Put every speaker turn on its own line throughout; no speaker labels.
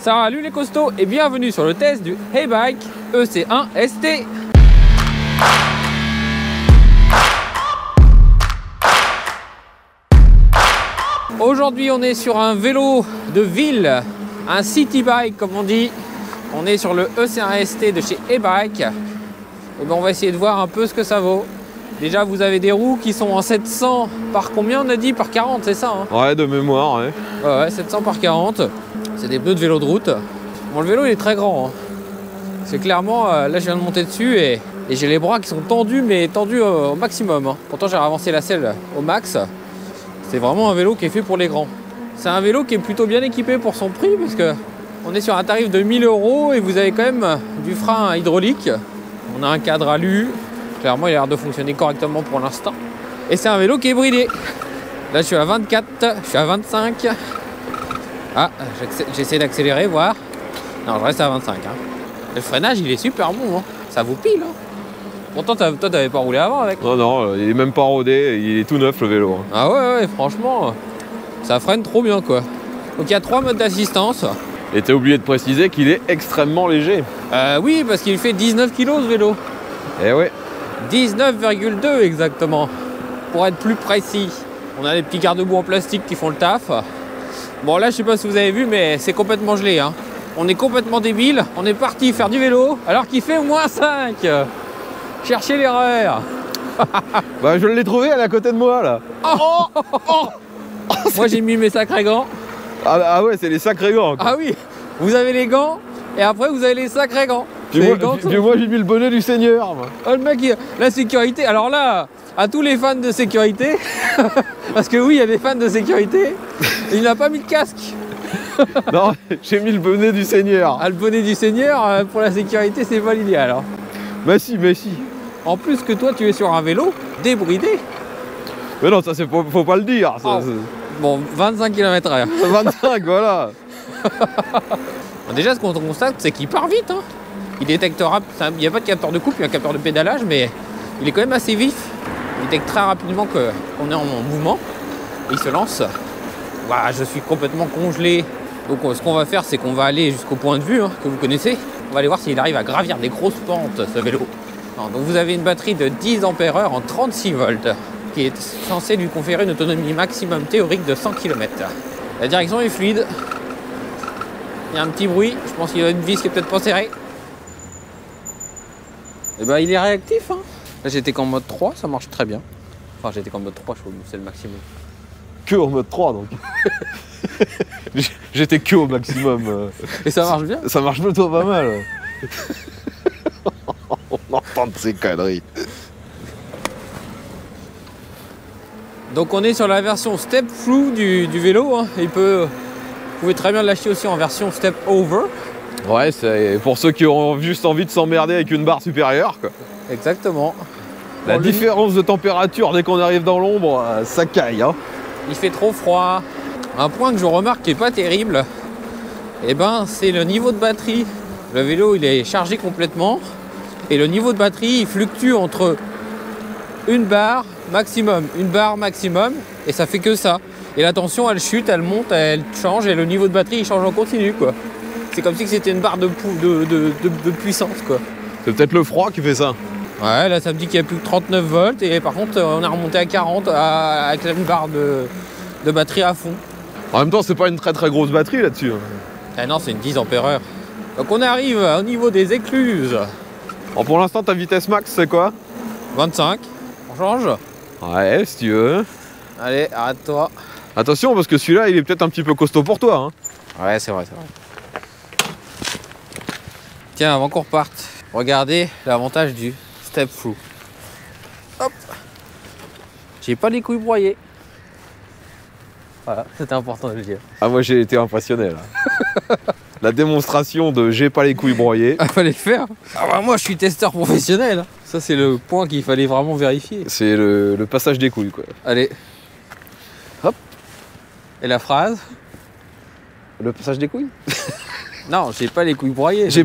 Salut les costauds et bienvenue sur le test du Haybike EC1 ST. Aujourd'hui on est sur un vélo de ville, un city bike comme on dit. On est sur le EC1 ST de chez Haybike. Et ben on va essayer de voir un peu ce que ça vaut. Déjà vous avez des roues qui sont en 700 par combien on a dit? Par 40 c'est ça hein?
Ouais, de mémoire, ouais.
Ouais, 700 par 40. C'est des pneus de vélo de route. Bon, le vélo il est très grand. Hein. C'est clairement, là je viens de monter dessus et j'ai les bras qui sont tendus, mais tendus au maximum. Hein. Pourtant j'ai avancé la selle au max. C'est vraiment un vélo qui est fait pour les grands. C'est un vélo qui est plutôt bien équipé pour son prix parce que on est sur un tarif de 1000 € et vous avez quand même du frein hydraulique. On a un cadre alu. Clairement il a l'air de fonctionner correctement pour l'instant. Et c'est un vélo qui est bridé. Là je suis à 24, je suis à 25. Ah, j'essaie d'accélérer, voir. Non, je reste à 25. Hein. Le freinage, il est super bon. Hein. Ça vous pile. Hein. Pourtant, toi, t'avais pas roulé avant avec.
Non, non, il est même pas rodé. Il est tout neuf, le vélo.
Ah ouais, franchement, ça freine trop bien, quoi. Donc, il y a 3 modes d'assistance.
Et t'as oublié de préciser qu'il est extrêmement léger.
Oui, parce qu'il fait 19 kg, ce vélo.
Eh ouais.
19,2 exactement. Pour être plus précis. On a des petits garde-boue en plastique qui font le taf. Bon là je sais pas si vous avez vu mais c'est complètement gelé hein. On est complètement débile, on est parti faire du vélo alors qu'il fait moins 5. Cherchez l'erreur.
Bah je l'ai trouvé, elle est à côté de moi là.
Moi j'ai mis mes sacrés gants.
Ah ouais, c'est les sacrés gants quoi.
Ah oui, vous avez les gants et après vous avez les sacrés gants.
Puis moi j'ai mis le bonnet du Seigneur moi.
Oh le mec, la sécurité, alors là, à tous les fans de sécurité, parce que oui il y a des fans de sécurité, il n'a pas mis de casque.
Non, j'ai mis le bonnet du Seigneur.
Ah le bonnet du Seigneur, pour la sécurité c'est pas l'idéal alors.
Mais si.
En plus que toi tu es sur un vélo débridé.
Mais non, ça c'est faut pas le dire. Ça,
bon, 25 km/h.
25, voilà.
Déjà ce qu'on constate c'est qu'il part vite. Hein. Il détectera, il n'y a pas de capteur de coupe, il y a un capteur de pédalage, mais il est quand même assez vif. Il détecte très rapidement qu'on est en mouvement. Et il se lance. Voilà, je suis complètement congelé. Donc ce qu'on va faire, c'est qu'on va aller jusqu'au point de vue hein, que vous connaissez. On va aller voir s'il arrive à gravir des grosses pentes, ce vélo. Alors, donc vous avez une batterie de 10 ampères-heure en 36 volts, qui est censée lui conférer une autonomie maximum théorique de 100 km. La direction est fluide. Il y a un petit bruit. Je pense qu'il y a une vis qui est peut-être pas serrée. Et ben il est réactif. Hein. Là j'étais qu'en mode 3, ça marche très bien. Enfin j'étais qu'en mode 3, je trouve que c'est le maximum.
Que en mode 3 donc. J'étais que au maximum.
Et ça marche bien?
Ça marche plutôt pas mal. On entend de ces conneries.
Donc on est sur la version Step Through du vélo. Hein. Vous pouvez très bien l'acheter aussi en version Step Over.
Ouais, c'est pour ceux qui ont juste envie de s'emmerder avec une barre supérieure quoi.
Exactement.
La différence de température dès qu'on arrive dans l'ombre, ça caille hein.
Il fait trop froid. Un point que je remarque qui est pas terrible, eh ben, c'est le niveau de batterie. Le vélo il est chargé complètement et le niveau de batterie il fluctue entre une barre maximum et ça fait que ça. Et la tension elle chute, elle monte, elle change et le niveau de batterie il change en continu quoi. C'est comme si c'était une barre de puissance quoi.
C'est peut-être le froid qui fait ça.
Ouais, là ça me dit qu'il y a plus que 39 volts et par contre on a remonté à 40 avec une barre de batterie à fond.
En même temps c'est pas une très très grosse batterie là-dessus.
Ah non c'est une 10 ampères-heure. Donc on arrive au niveau des écluses.
Bon, pour l'instant ta vitesse max c'est quoi? 25.
On change?
Ouais si tu veux.
Allez arrête-toi.
Attention parce que celui-là il est peut-être un petit peu costaud pour toi hein.
Ouais c'est vrai. Tiens avant qu'on reparte, regardez l'avantage du Step Through. Hop. J'ai pas les couilles broyées. Voilà, c'était important de le dire.
Ah moi j'ai été impressionné là. La démonstration de j'ai pas les couilles broyées.
Ah fallait le faire. Ah bah moi je suis testeur professionnel. Ça c'est le point qu'il fallait vraiment vérifier.
C'est le passage des couilles quoi.
Allez. Hop. Et la phrase?
Le passage des couilles?
Non, j'ai pas les couilles broyées.
J'ai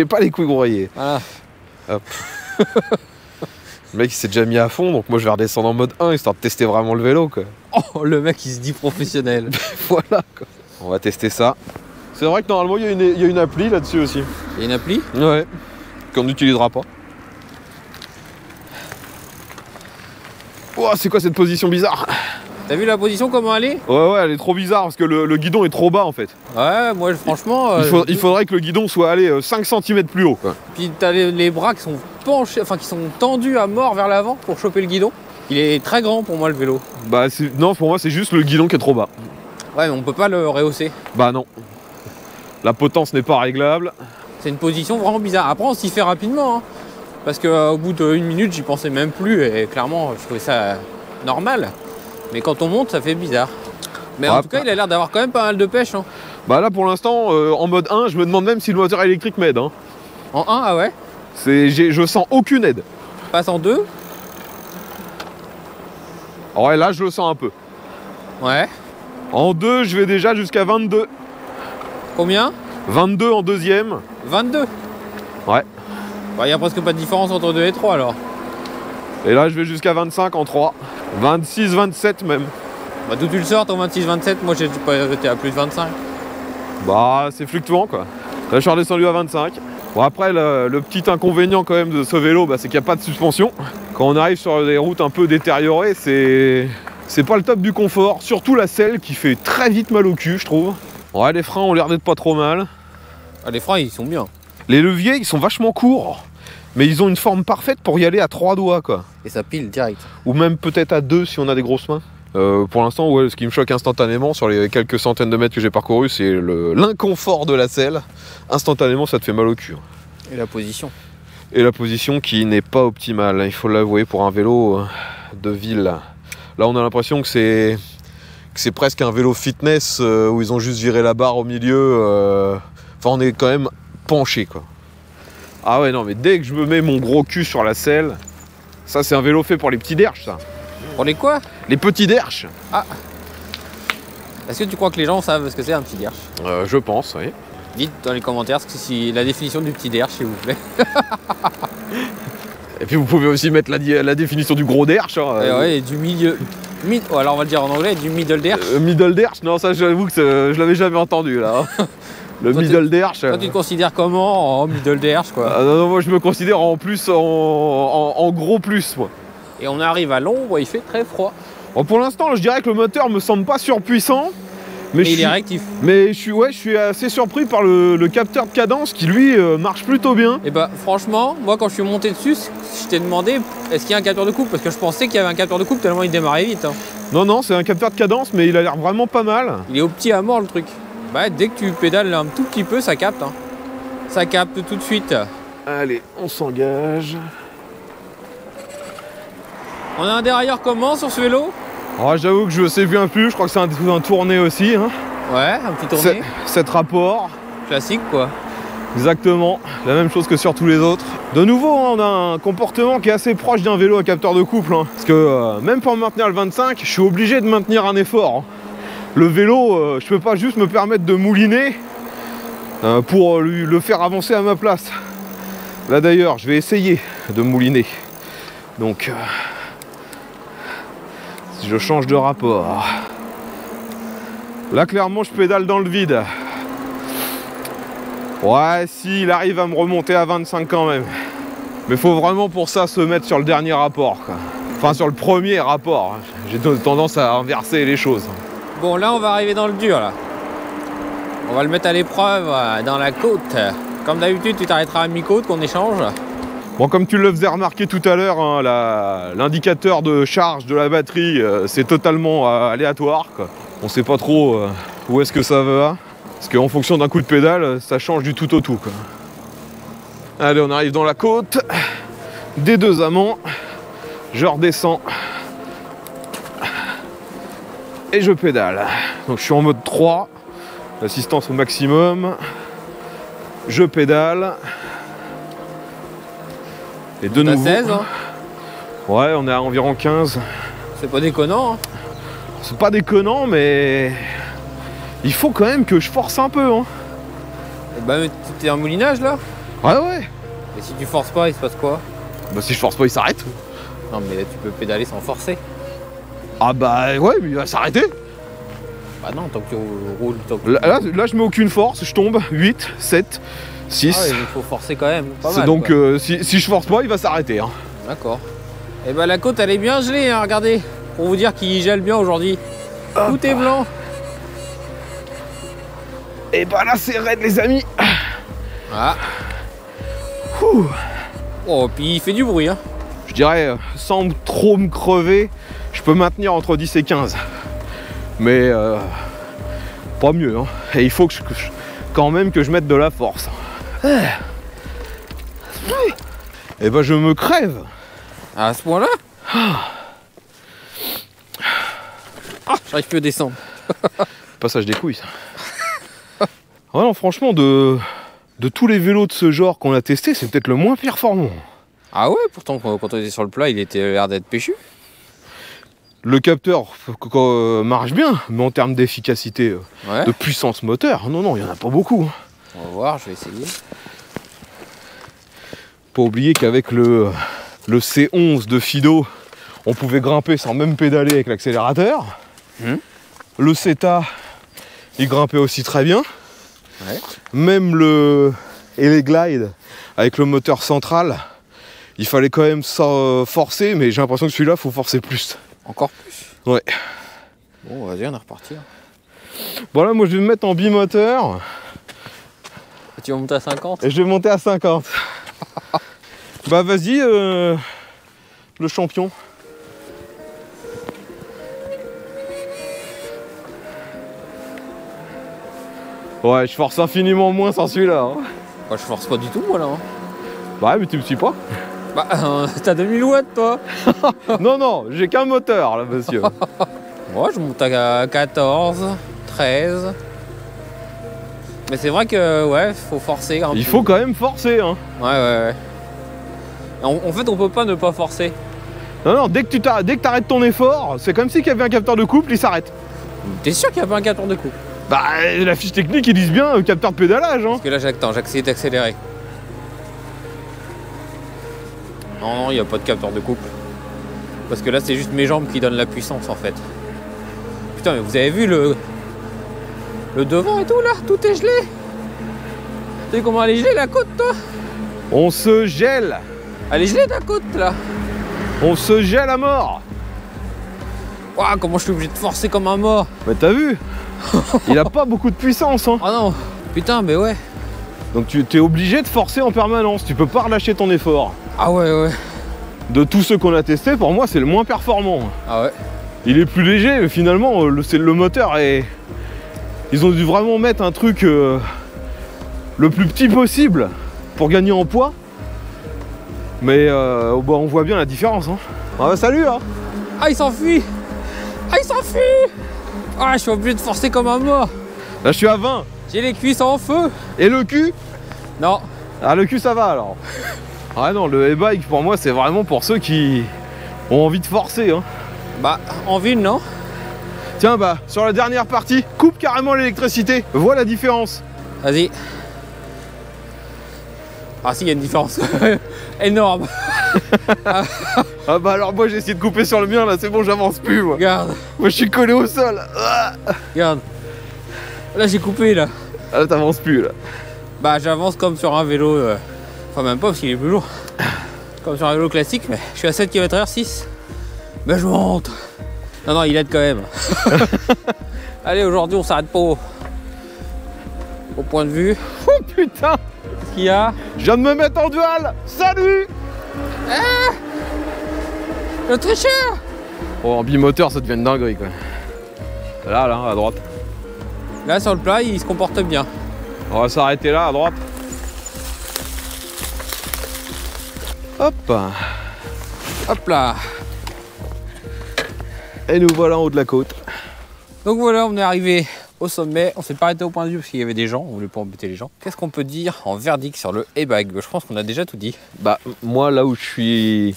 pas les couilles broyées.
Voilà.
Hop. Le mec il s'est déjà mis à fond, donc moi je vais redescendre en mode 1 histoire de tester vraiment le vélo quoi.
Oh le mec il se dit professionnel.
Voilà quoi. On va tester ça C'est vrai que normalement il y a une appli là-dessus aussi.
Il y a une appli?
Ouais. Qu'on n'utilisera pas. Oh, c'est quoi cette position bizarre?
T'as vu la position, comment elle est?
Ouais, elle est trop bizarre parce que le guidon est trop bas en fait.
Ouais, moi franchement...
Il faudrait que le guidon soit allé 5 cm plus haut, quoi.
Puis t'as les bras qui sont penchés, enfin qui sont tendus à mort vers l'avant pour choper le guidon. Il est très grand pour moi le vélo.
Bah non, pour moi c'est juste le guidon qui est trop bas.
Ouais, mais on peut pas le rehausser.
Bah non. La potence n'est pas réglable.
C'est une position vraiment bizarre. Après on s'y fait rapidement, hein, parce qu'au bout d'une minute j'y pensais même plus et clairement je trouvais ça normal. Mais quand on monte ça fait bizarre. Mais en tout cas il a l'air d'avoir quand même pas mal de pêche. Hein.
Bah là pour l'instant en mode 1 je me demande même si le moteur électrique m'aide. Hein.
En 1, ah ouais?
Je sens aucune aide.
Passe en 2?
Ouais là je le sens un peu.
Ouais.
En 2 je vais déjà jusqu'à 22.
Combien?
22 en deuxième.
22?
Ouais.
Bah y a presque pas de différence entre 2 et 3 alors.
Et là je vais jusqu'à 25 en 3. 26, 27 même.
Bah d'où tu le sors ton 26-27? Moi j'étais à plus de 25.
Bah c'est fluctuant quoi. Là je suis redescendu à 25. Bon après le petit inconvénient quand même de ce vélo bah, c'est qu'il n'y a pas de suspension. Quand on arrive sur des routes un peu détériorées c'est pas le top du confort. Surtout la selle qui fait très vite mal au cul je trouve. Ouais les freins ont l'air d'être pas trop mal.
Ah les freins ils sont bien.
Les leviers ils sont vachement courts. Mais ils ont une forme parfaite pour y aller à 3 doigts quoi.
Et ça pile direct.
Ou même peut-être à 2 si on a des grosses mains. Pour l'instant, ouais, ce qui me choque instantanément sur les quelques centaines de mètres que j'ai parcouru, c'est l'inconfort de la selle. Instantanément, ça te fait mal au cul.
Et la position.
Et la position qui n'est pas optimale, il faut l'avouer, pour un vélo de ville. Là, on a l'impression que c'est presque un vélo fitness où ils ont juste viré la barre au milieu. Enfin, on est quand même penché, quoi. Ah ouais, non, mais dès que je me mets mon gros cul sur la selle, ça, c'est un vélo fait pour les petits derches, ça.
Pour les quoi?
Les petits derches.
Ah. Est-ce que tu crois que les gens savent ce que c'est un petit derche?
Je pense, oui.
Dites dans les commentaires si la définition du petit derche, s'il vous plaît.
Et puis vous pouvez aussi mettre la définition du gros derche. Hein,
ouais, et du milieu. Oh, alors on va le dire en anglais, du middle derche.
Middle derche, non, ça j'avoue que je l'avais jamais entendu là. Le toi, middle derche.
Toi tu te considères comment en middle derche quoi?
Non, moi je me considère en plus en gros plus moi.
Et on arrive à l'ombre, il fait très froid.
Bon, pour l'instant, je dirais que le moteur me semble pas surpuissant. Mais
il est réactif.
Mais je suis assez surpris par le capteur de cadence qui lui marche plutôt bien.
Et bah franchement, moi quand je suis monté dessus, je t'ai demandé est-ce qu'il y a un capteur de coupe? Parce que je pensais qu'il y avait un capteur de coupe tellement il démarrait vite. Hein.
Non, c'est un capteur de cadence, mais il a l'air vraiment pas mal.
Il est au petit à mort le truc. Bah dès que tu pédales un tout petit peu, ça capte. Hein. Ça capte tout de suite.
Allez, on s'engage.
On a un dérailleur comment sur ce vélo?
Oh, j'avoue que je sais bien plus, je crois que c'est un tourné aussi. Hein.
Ouais, un petit tourné.
7 rapports.
Classique quoi.
Exactement, la même chose que sur tous les autres. De nouveau, hein, on a un comportement qui est assez proche d'un vélo à capteur de couple. Hein. Parce que même pour maintenir le 25, je suis obligé de maintenir un effort. Hein. Le vélo, je peux pas juste me permettre de mouliner pour le faire avancer à ma place. Là d'ailleurs, je vais essayer de mouliner. Donc... si je change de rapport. Là, clairement, je pédale dans le vide. Ouais, si, il arrive à me remonter à 25 quand même. Mais faut vraiment pour ça se mettre sur le dernier rapport, quoi. Enfin, sur le premier rapport. J'ai tendance à inverser les choses.
Bon, là, on va arriver dans le dur, là. On va le mettre à l'épreuve dans la côte. Comme d'habitude, tu t'arrêteras à mi-côte qu'on échange.
Bon, comme tu le faisais remarquer tout à l'heure, hein, l'indicateur de charge de la batterie, c'est totalement aléatoire, quoi. On sait pas trop où est-ce que ça va. Parce qu'en fonction d'un coup de pédale, ça change du tout au tout, quoi. Allez, on arrive dans la côte. Des deux amants. Je redescends. Et je pédale. Donc je suis en mode 3. L'assistance au maximum. Je pédale. Et de nouveau.
16 hein.
Ouais, on est à environ 15.
C'est pas déconnant. Hein.
C'est pas déconnant, mais il faut quand même que je force un peu. Hein.
Et bah, t'es en moulinage là?
Ouais.
Et si tu forces pas, il se passe quoi?
Bah, si je force pas, il s'arrête.
Non, mais là, tu peux pédaler sans forcer.
Ah, bah, ouais, mais il va s'arrêter.
Bah non, tant que tu roules,
Là, je mets aucune force, je tombe. 8, 7, 6.
Ah ouais, il faut forcer quand même. Pas mal,
donc si je force pas, il va s'arrêter. Hein.
D'accord. Et bah la côte elle est bien gelée, hein, regardez. Pour vous dire qu'il gèle bien aujourd'hui. Tout est blanc.
Et bah là c'est raide les amis.
Ah.
Ouh.
Oh, puis il fait du bruit. Hein.
Je dirais, sans trop me crever, je peux maintenir entre 10 et 15. Mais pas mieux. Hein. Et il faut que quand même que je mette de la force. Et bah je me crève.
À ce point-là. J'arrive plus à descendre.
Passage des couilles ça. Ouais, non, franchement de tous les vélos de ce genre qu'on a testé, c'est peut-être le moins performant.
Ah ouais, pourtant quand on était sur le plat, il était l'air d'être péchu.
Le capteur marche bien, mais en termes d'efficacité,
Ouais.
de puissance moteur, non, il n'y en a pas beaucoup.
On va voir, je vais essayer.
Pas oublier qu'avec le C11 de Fido, on pouvait grimper sans même pédaler avec l'accélérateur. Le CETA, il grimpait aussi très bien.
Ouais.
Même le Glide avec le moteur central, il fallait quand même forcer, mais j'ai l'impression que celui-là, il faut forcer plus.
Encore plus.
Ouais.
Bon, vas-y, on va repartir.
Bon là, moi je vais me mettre en bimoteur.
Tu vas monter à 50
et je vais monter à 50. Bah vas-y, le champion. Ouais, je force infiniment moins sans celui-là. Hein.
Moi, je force pas du tout, moi, là. Hein.
Bah mais tu me suis pas.
Bah, t'as 2000 watts, toi.
Non, j'ai qu'un moteur, là, monsieur.
Moi, je monte à 14, 13. Mais c'est vrai que, ouais, faut forcer un peu.
Il faut quand même forcer, hein.
Ouais. En fait, on peut pas ne pas forcer.
Non, dès que t'arrêtes ton effort, c'est comme si qu'il y avait un capteur de couple, il s'arrête.
T'es sûr qu'il y a pas un capteur de couple?
Bah, la fiche technique, ils disent bien capteur de pédalage, hein.
Parce que là, j'ai essayé d'accélérer. Non, il n'y a pas de capteur de couple. Parce que là, c'est juste mes jambes qui donnent la puissance, en fait. Putain, mais vous avez vu le devant et tout, là? Tout est gelé. Tu sais comment elle est gelée, la côte, toi?
On se gèle.
Elle est gelée, ta côte, là.
On se gèle à mort.
Ouah, comment je suis obligé de forcer comme un mort.
Bah t'as vu. Il a pas beaucoup de puissance, hein.
Ah non. Putain, mais ouais.
Donc tu es obligé de forcer en permanence. Tu peux pas relâcher ton effort.
Ah ouais.
De tous ceux qu'on a testés, pour moi, c'est le moins performant.
Ah ouais.
Il est plus léger, mais finalement, le moteur est... Ils ont dû vraiment mettre un truc le plus petit possible pour gagner en poids. Mais bah, on voit bien la différence. Hein. Ah bah salut hein.
Ah, il s'enfuit. Ah, je suis obligé de forcer comme un mort.
Là, je suis à 20.
J'ai les cuisses en feu.
Et le cul?
Non.
Ah, le cul, ça va alors. Ah non, le e-bike, pour moi, c'est vraiment pour ceux qui ont envie de forcer. Hein.
Bah, en ville, non?
Tiens, bah, sur la dernière partie, coupe carrément l'électricité. Vois la différence.
Vas-y. Ah si, il y a une différence énorme.
Ah bah alors moi j'ai essayé de couper sur le mien là, c'est bon, j'avance plus moi.
Regarde.
Moi je suis collé au sol.
Regarde. Là j'ai coupé là.
Ah là t'avances plus là.
Bah j'avance comme sur un vélo. Enfin même pas parce qu'il est plus lourd. Comme sur un vélo classique, mais je suis à 7 km/h 6. Mais je monte. Non, il aide quand même. Allez, aujourd'hui on s'arrête pas au point de vue.
Oh putain.
Qu'est-ce qu'il y a?
Je viens de me mettre en dual. Salut.
Ah, le tricheur.
Oh, en bimoteur ça devient une dinguerie quoi. Là, à droite.
Là sur le plat il se comporte bien.
On va s'arrêter là à droite. Hop.
Hop là.
Et nous voilà en haut de la côte.
Donc voilà, on est arrivé au sommet. On s'est pas arrêté au point de vue parce qu'il y avait des gens. On voulait pas embêter les gens. Qu'est-ce qu'on peut dire en verdict sur le e-bike? Je pense qu'on a déjà tout dit.
Bah moi là où je suis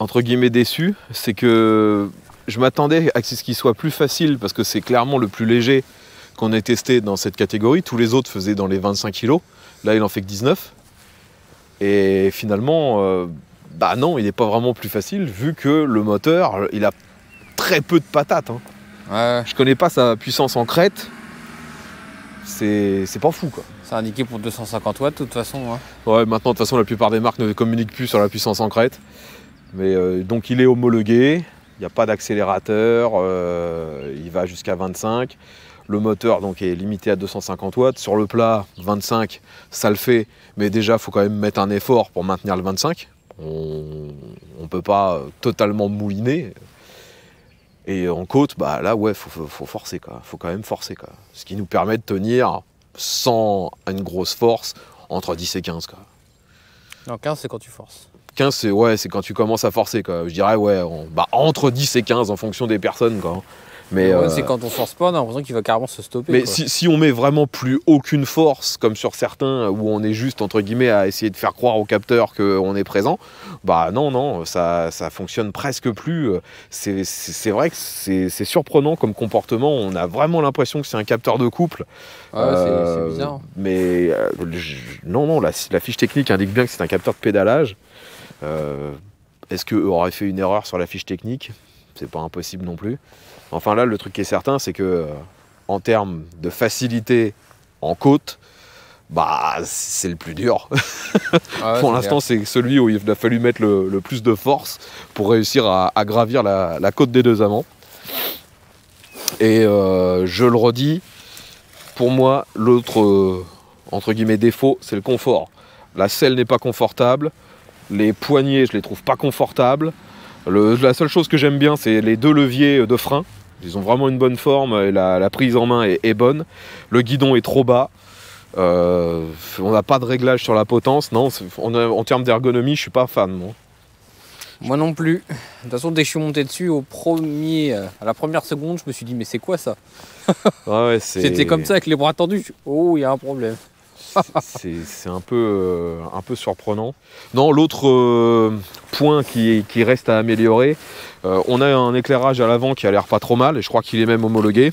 entre guillemets déçu, c'est que je m'attendais à ce qu'il soit plus facile parce que c'est clairement le plus léger qu'on ait testé dans cette catégorie. Tous les autres faisaient dans les 25 kg. Là il en fait que 19. Et finalement, bah non, il n'est pas vraiment plus facile vu que le moteur, il a très peu de patates. Hein.
Ouais.
Je connais pas sa puissance en crête. C'est pas fou quoi.
C'est indiqué pour 250 watts de toute façon. Hein.
Ouais, maintenant de toute façon la plupart des marques ne communiquent plus sur la puissance en crête. Mais donc il est homologué, il n'y a pas d'accélérateur, il va jusqu'à 25. Le moteur donc est limité à 250 watts. Sur le plat, 25, ça le fait, mais déjà il faut quand même mettre un effort pour maintenir le 25. On ne peut pas totalement mouliner. Et en côte, bah là ouais, faut forcer quoi. Faut quand même forcer quoi. Ce qui nous permet de tenir sans une grosse force entre 10 et 15 quoi.
Non, 15 c'est quand tu forces.
15 c'est quand tu commences à forcer quoi. Je dirais ouais, entre 10 et 15 en fonction des personnes quoi. Mais
ouais, c'est quand on force pas, on a l'impression qu'il va carrément se stopper.
Mais
quoi.
Si on met vraiment plus aucune force, comme sur certains où on est juste entre guillemets à essayer de faire croire au capteur qu'on est présent, bah non, ça fonctionne presque plus. C'est vrai que c'est surprenant comme comportement. On a vraiment l'impression que c'est un capteur de couple.
Ouais, c'est bizarre.
Mais non, la fiche technique indique bien que c'est un capteur de pédalage. Est-ce qu'eux auraient fait une erreur sur la fiche technique? C'est pas impossible non plus. Enfin là, le truc qui est certain, c'est que en termes de facilité en côte, bah c'est le plus dur.
Ouais,
pour l'instant, c'est celui où il a fallu mettre le plus de force pour réussir à gravir la côte des Deux Amants. Et je le redis, pour moi, l'autre entre guillemets défaut, c'est le confort. La selle n'est pas confortable, les poignées, je les trouve pas confortables. La seule chose que j'aime bien, c'est les deux leviers de frein. Ils ont vraiment une bonne forme et la prise en main est bonne. Le guidon est trop bas. On n'a pas de réglage sur la potence. Non, en termes d'ergonomie, je suis pas fan.
Moi non plus. De toute façon, dès que je suis monté dessus, à la première seconde, je me suis dit, mais c'est quoi ça?
Ouais,
C'était comme ça avec les bras tendus. Oh, il y a un problème.
C'est un peu surprenant. Non, l'autre point qui reste à améliorer, on a un éclairage à l'avant qui a l'air pas trop mal, et je crois qu'il est même homologué.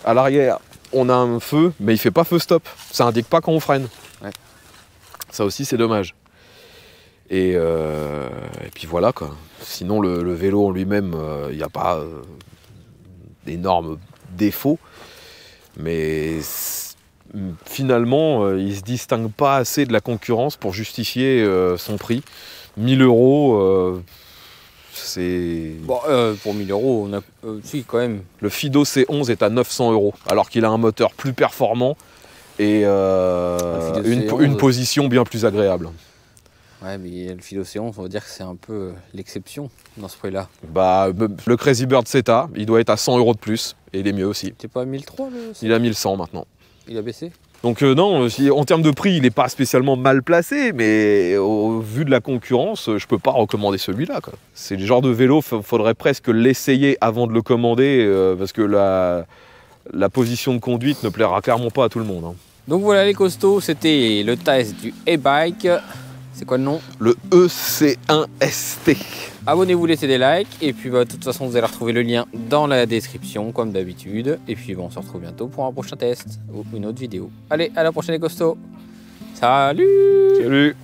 À l'arrière, on a un feu, mais il fait pas feu stop. Ça indique pas quand on freine.
Ouais.
Ça aussi, c'est dommage. Et puis voilà quoi. Sinon, le vélo en lui-même, il n'y a pas d'énormes défauts, mais finalement, il ne se distingue pas assez de la concurrence pour justifier son prix. 1000 €, c'est...
Bon, pour 1000 €, on a... si, quand même.
Le Fido C11 est à 900 €, alors qu'il a un moteur plus performant et une position bien plus agréable.
Ouais, mais le Fido C11, on va dire que c'est un peu l'exception dans ce prix-là.
Bah, le Crazy Bird Zeta, il doit être à 100 € de plus, et il est mieux aussi.
T'es pas à 1003 le...
Il a 1100 maintenant.
Il a baissé?
Donc non, en termes de prix, il n'est pas spécialement mal placé, mais au vu de la concurrence, je peux pas recommander celui-là. C'est le genre de vélo, faudrait presque l'essayer avant de le commander, parce que la position de conduite ne plaira clairement pas à tout le monde. Hein.
Donc voilà les costauds, c'était le test du e-bike. C'est quoi le nom?
Le EC1ST.
Abonnez-vous, laissez des likes, et puis de toute façon vous allez retrouver le lien dans la description comme d'habitude. Et puis on se retrouve bientôt pour un prochain test ou une autre vidéo. Allez, à la prochaine les costauds. Salut!
Salut!